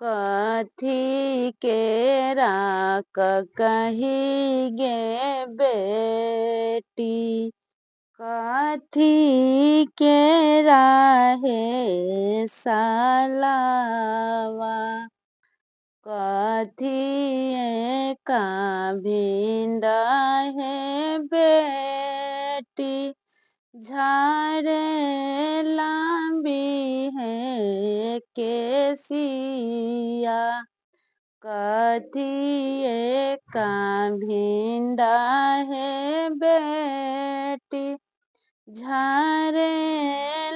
कथी केरा कही गे बेटी। कथी केरा हे सालावा। कथी का भिंडा है बेटी। झारे लंबी है केसिया। कथी का भिंडा है बेटी। झारे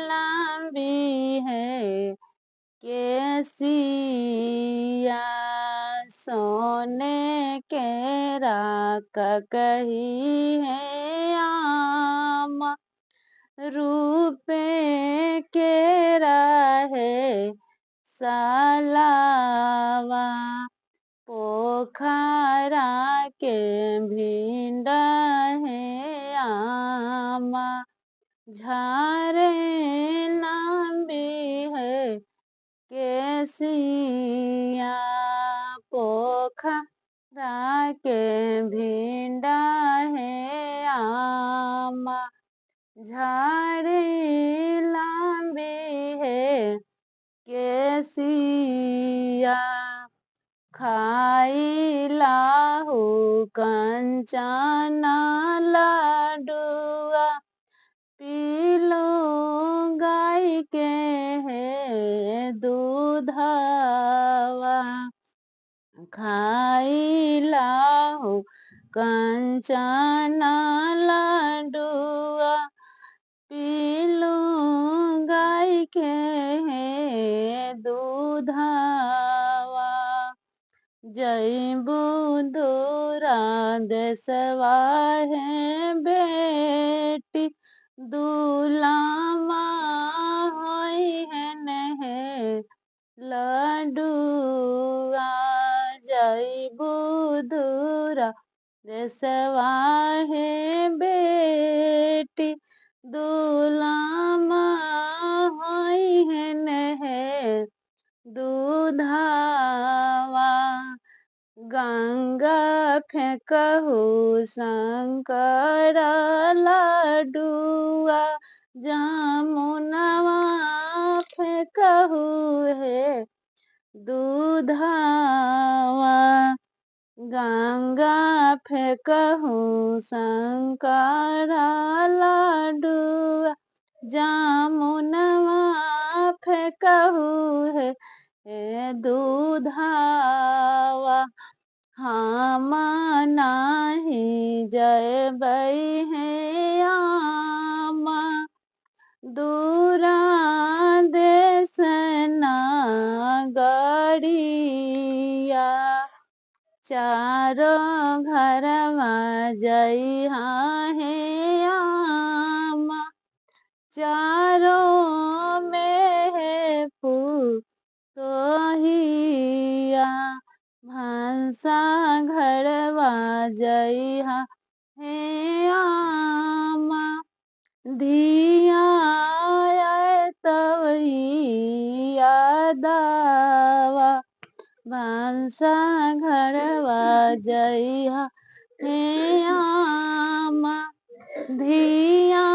लंबी है केसिया। सोने केरा कही है आमा। रूपे केरा है सालावा। पोखरा के भिंडा है आमा। झारे लंबी है केसिया। पोखरा के भिंडा है आमा। झाड़ी लंबी है केसिया। खाई लाहू कंचना लाडुआ। पीलो गाय के है दूधावा। खाई लाहू कंचना लाडुआ। पीलो गाय के है दूधावा। जइबू दूरा देशवा है बेटी। दुलामा होई है नहे लडुआ। जइबू दूरा देशवा है बेटी। दुलामा होई है नहे दूधावा। गंगा फेंकहू शंकर लाडुआ। जमुनवा फेंकहू है दूधावा। गंगा फेंकहू शंकर लाडुआ। जमुनवा फेंकहू है दूधावा। हम नाही जयबै है आमा। दूरा देश नागरिया। चारो घरवा जइहा है आमा। चारों में है पुतोहिया। भंसा घरवा जइहा है आमा। धिया तवई यादवा। भंसा घरवा जइहा है आमा। धिया